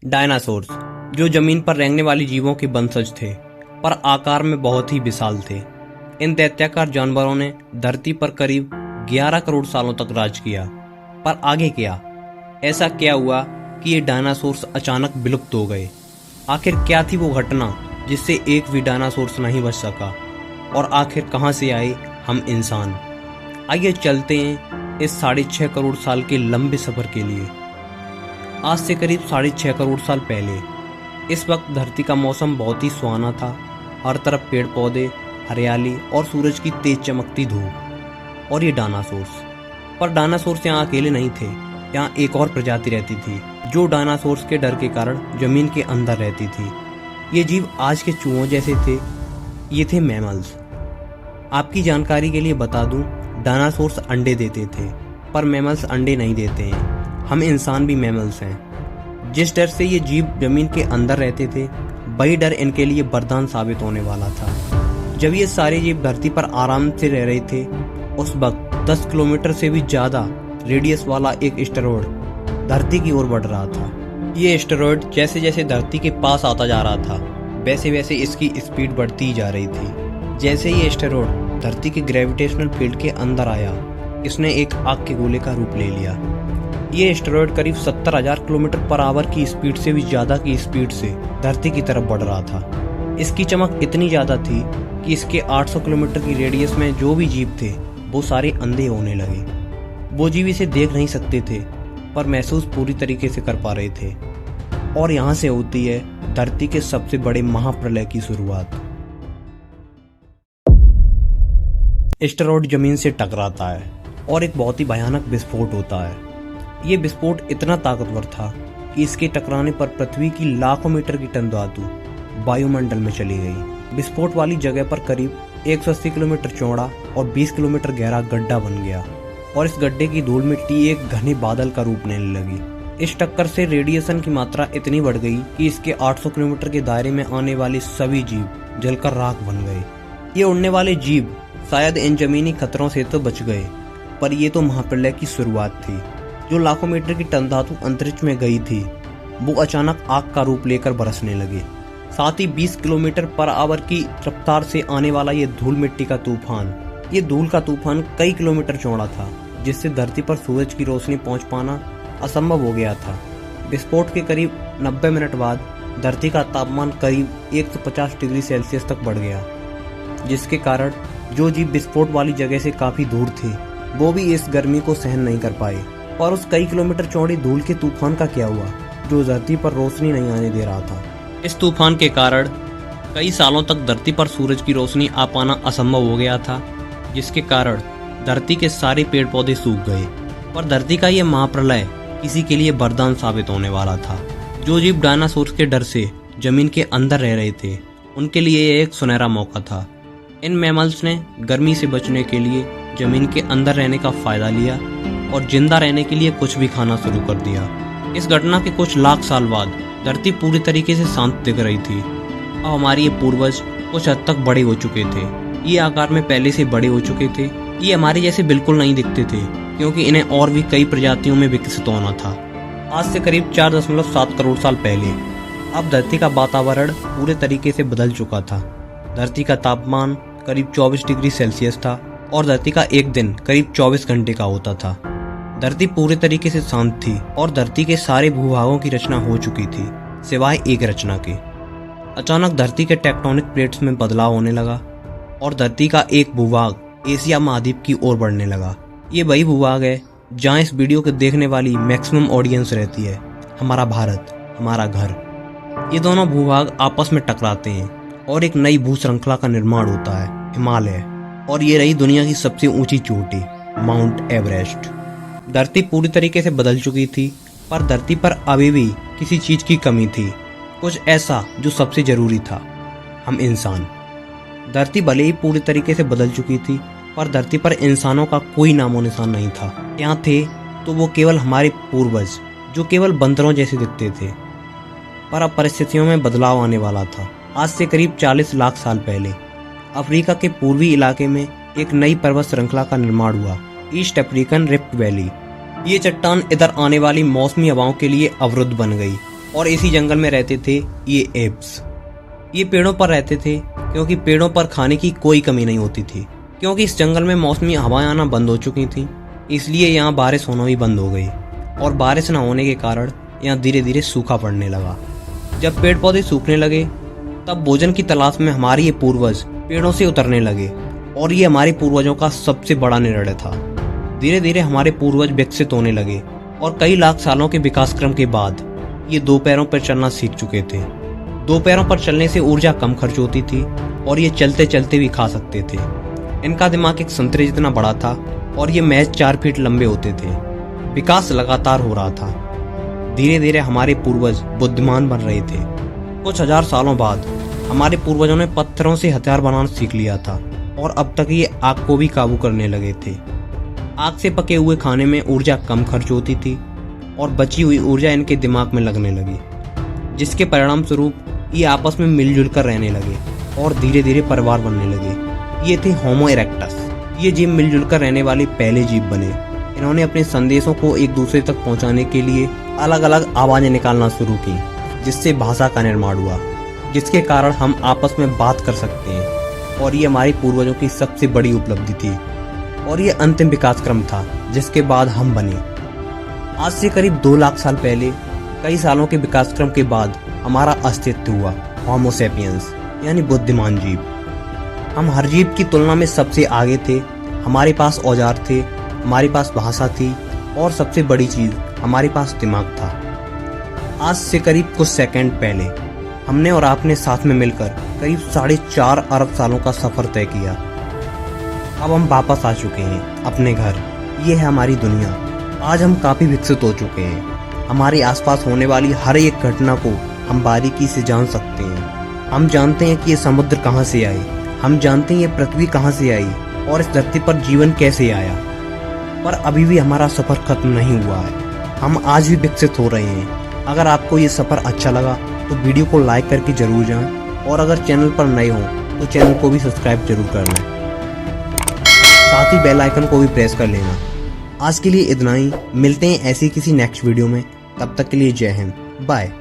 Dinosaurs जो जमीन पर रेंगने वाली जीवों के वंशज थे, पर आकार में बहुत ही विशाल थे। इन दैत्याकार जानवरों ने धरती पर करीब 11 करोड़ सालों तक राज किया। पर आगे क्या? ऐसा क्या हुआ कि ये डायनासोर्स अचानक विलुप्त हो गए? आखिर क्या थी वो घटना जिससे एक भी डायनासोर्स नहीं बच सका? और आखिर कहां से आए हम इंसान? आइए चलते हैं इस 6.5 करोड़ साल के लंबे सफर के लिए। आज से करीब 6.5 करोड़ साल पहले इस वक्त धरती का मौसम बहुत ही सुहाना था। हर तरफ पेड़ पौधे, हरियाली और सूरज की तेज चमकती धूप। और ये डायनासोर्स। पर डायनासोर्स यहाँ अकेले नहीं थे। यहाँ एक और प्रजाति रहती थी जो डायनासोर्स के डर के कारण जमीन के अंदर रहती थी। ये जीव आज के चूहों जैसे थे। ये थे मैमल्स। आपकी जानकारी के लिए बता दूं, डायनासोर्स अंडे देते थे, पर मैमल्स अंडे नहीं देते हैं। हम इंसान भी मैमल्स हैं। जिस डर से ये जीव जमीन के अंदर रहते थे, वही डर इनके लिए वरदान साबित होने वाला था। जब ये सारे जीव धरती पर आराम से रह रहे थे, उस वक्त 10 किलोमीटर से भी ज्यादा रेडियस वाला एक एस्टेरॉयड धरती की ओर बढ़ रहा था। ये एस्टेरॉयड जैसे जैसे धरती के पास आता जा रहा था, वैसे वैसे इसकी स्पीड बढ़ती ही जा रही थी। जैसे ही एस्टेरॉयड धरती के ग्रेविटेशनल फील्ड के अंदर आया, इसने एक आग के गोले का रूप ले लिया। ये एस्टेरॉयड करीब 70,000 किलोमीटर पर आवर की स्पीड से भी ज्यादा की स्पीड से धरती की तरफ बढ़ रहा था। इसकी चमक इतनी ज्यादा थी कि इसके 800 किलोमीटर की रेडियस में जो भी जीव थे, वो सारे अंधे होने लगे। वो जीव इसे देख नहीं सकते थे, पर महसूस पूरी तरीके से कर पा रहे थे। और यहाँ से होती है धरती के सबसे बड़े महाप्रलय की शुरुआत। एस्टेरॉयड जमीन से टकराता है और एक बहुत ही भयानक विस्फोट होता है। ये विस्फोट इतना ताकतवर था कि इसके टकराने पर पृथ्वी की लाखों मीटर की टन धातु वायुमंडल में चली गई। विस्फोट वाली जगह पर करीब 180 किलोमीटर चौड़ा और 20 किलोमीटर गहरा गड्ढा बन गया, और इस गड्ढे की धूल मिट्टी एक घने बादल का रूप लेने लगी। इस टक्कर से रेडिएशन की मात्रा इतनी बढ़ गई कि इसके 800 किलोमीटर के दायरे में आने वाले सभी जीव जलकर राख बन गए। ये उड़ने वाले जीव शायद इन जमीनी खतरों से तो बच गए, पर ये तो महाप्रलय की शुरुआत थी। जो लाखों मीटर की टन धातु अंतरिक्ष में गई थी, वो अचानक आग का रूप लेकर बरसने लगे। साथ ही 20 किलोमीटर पर आवर की रफ्तार से आने वाला ये धूल मिट्टी का तूफान, ये धूल का तूफान कई किलोमीटर चौड़ा था, जिससे धरती पर सूरज की रोशनी पहुंच पाना असंभव हो गया था। विस्फोट के करीब 90 मिनट बाद धरती का तापमान करीब 150 डिग्री सेल्सियस तक बढ़ गया, जिसके कारण जो जीव विस्फोट वाली जगह से काफी दूर थे, वो भी इस गर्मी को सहन नहीं कर पाए। और उस कई किलोमीटर चौड़ी धूल के तूफान का क्या हुआ, जो धरती पर रोशनी नहीं आने दे रहा था। इस तूफान के कारण कई सालों तक धरती पर सूरज की रोशनी आ पाना असंभव हो गया था, जिसके कारण धरती के सारे पेड़ पौधे सूख गए। पर धरती का यह महाप्रलय किसी के लिए वरदान साबित होने वाला था। जो जीव डायनासोर्स के डर से जमीन के अंदर रह रहे थे, उनके लिए यह एक सुनहरा मौका था। इन मैमल्स ने गर्मी से बचने के लिए जमीन के अंदर रहने का फायदा लिया और जिंदा रहने के लिए कुछ भी खाना शुरू कर दिया। इस घटना के कुछ लाख साल बाद धरती पूरी तरीके से शांत दिख रही थी। अब हमारे ये पूर्वज कुछ हद तक बड़े हो चुके थे। ये आकार में पहले से बड़े हो चुके थे। ये हमारे जैसे बिल्कुल नहीं दिखते थे, क्योंकि इन्हें और भी कई प्रजातियों में विकसित होना था। आज से करीब 4.7 करोड़ साल पहले अब धरती का वातावरण पूरे तरीके से बदल चुका था। धरती का तापमान करीब 24 डिग्री सेल्सियस था और धरती का एक दिन करीब 24 घंटे का होता था। धरती पूरे तरीके से शांत थी और धरती के सारे भूभागों की रचना हो चुकी थी, सिवाय एक रचना के। अचानक धरती के टेक्टोनिक प्लेट्स में बदलाव होने लगा और धरती का एक भूभाग एशिया महाद्वीप की ओर बढ़ने लगा। ये वही भूभाग है जहाँ इस वीडियो को देखने वाली मैक्सिमम ऑडियंस रहती है, हमारा भारत, हमारा घर। ये दोनों भूभाग आपस में टकराते हैं और एक नई भू श्रृंखला का निर्माण होता है, हिमालय। और ये रही दुनिया की सबसे ऊंची चोटी, माउंट एवरेस्ट। धरती पूरी तरीके से बदल चुकी थी, पर धरती पर अभी भी किसी चीज की कमी थी, कुछ ऐसा जो सबसे जरूरी था, हम इंसान। धरती भले ही पूरी तरीके से बदल चुकी थी, पर धरती पर इंसानों का कोई नामो निशान नहीं था। यहाँ थे तो वो केवल हमारे पूर्वज, जो केवल बंदरों जैसे दिखते थे। पर अब परिस्थितियों में बदलाव आने वाला था। आज से करीब 40 लाख साल पहले अफ्रीका के पूर्वी इलाके में एक नई पर्वत श्रृंखला का निर्माण हुआ, ईस्ट अफ्रीकन रिफ्ट वैली। ये चट्टान इधर आने वाली मौसमी हवाओं के लिए अवरुद्ध बन गई और इसी जंगल में रहते थे ये एप्स। ये पेड़ों पर रहते थे क्योंकि पेड़ों पर खाने की कोई कमी नहीं होती थी, क्योंकि इस जंगल में मौसमी हवाएं आना बंद हो चुकी थी, इसलिए यहाँ बारिश होना भी बंद हो गई और बारिश न होने के कारण यहाँ धीरे धीरे सूखा पड़ने लगा। जब पेड़ पौधे सूखने लगे तब भोजन की तलाश में हमारे ये पूर्वज पेड़ों से उतरने लगे और ये हमारे पूर्वजों का सबसे बड़ा निर्णय था। धीरे धीरे हमारे पूर्वज विकसित होने लगे और कई लाख सालों के विकास क्रम के बाद ये दो पैरों पर चलना सीख चुके थे। दो पैरों पर चलने से ऊर्जा कम खर्च होती थी और ये चलते चलते भी खा सकते थे। इनका दिमाग एक संतरे जितना बड़ा था और ये महज 4 फीट लंबे होते थे। विकास लगातार हो रहा था। धीरे धीरे हमारे पूर्वज बुद्धिमान बन रहे थे। कुछ हजार सालों बाद हमारे पूर्वजों ने पत्थरों से हथियार बनाना सीख लिया था और अब तक ये आग को भी काबू करने लगे थे। आग से पके हुए खाने में ऊर्जा कम खर्च होती थी और बची हुई ऊर्जा इनके दिमाग में लगने लगी, जिसके परिणाम स्वरूप ये आपस में मिलजुल कर रहने लगे और धीरे धीरे परिवार बनने लगे। ये थे होमो इरेक्टस। ये जीव मिलजुल कर रहने वाले पहले जीव बने। इन्होंने अपने संदेशों को एक दूसरे तक पहुंचाने के लिए अलग अलग आवाजें निकालना शुरू की, जिससे भाषा का निर्माण हुआ, जिसके कारण हम आपस में बात कर सकते हैं। और ये हमारे पूर्वजों की सबसे बड़ी उपलब्धि थी और ये अंतिम विकास क्रम था जिसके बाद हम बने। आज से करीब 2 लाख साल पहले कई सालों के विकास क्रम के बाद हमारा अस्तित्व हुआ, होमो सेपियंस यानी बुद्धिमान जीव। हम हर जीव की तुलना में सबसे आगे थे। हमारे पास औजार थे, हमारे पास भाषा थी और सबसे बड़ी चीज हमारे पास दिमाग था। आज से करीब कुछ सेकंड पहले हमने और आपने साथ में मिलकर करीब 4.5 अरब सालों का सफर तय किया। अब हम वापस आ चुके हैं अपने घर। ये है हमारी दुनिया। आज हम काफी विकसित हो चुके हैं। हमारे आसपास होने वाली हर एक घटना को हम बारीकी से जान सकते हैं। हम जानते हैं कि ये समुद्र कहाँ से आए, हम जानते हैं ये पृथ्वी कहाँ से आई और इस धरती पर जीवन कैसे आया। पर अभी भी हमारा सफर खत्म नहीं हुआ है। हम आज भी विकसित हो रहे हैं। अगर आपको ये सफर अच्छा लगा तो वीडियो को लाइक करके जरूर जाएं और अगर चैनल पर नए हो तो चैनल को भी सब्सक्राइब जरूर कर लें। साथ ही बेल आइकन को भी प्रेस कर लेना। आज के लिए इतना ही। मिलते हैं ऐसी किसी नेक्स्ट वीडियो में। तब तक के लिए जय हिंद, बाय।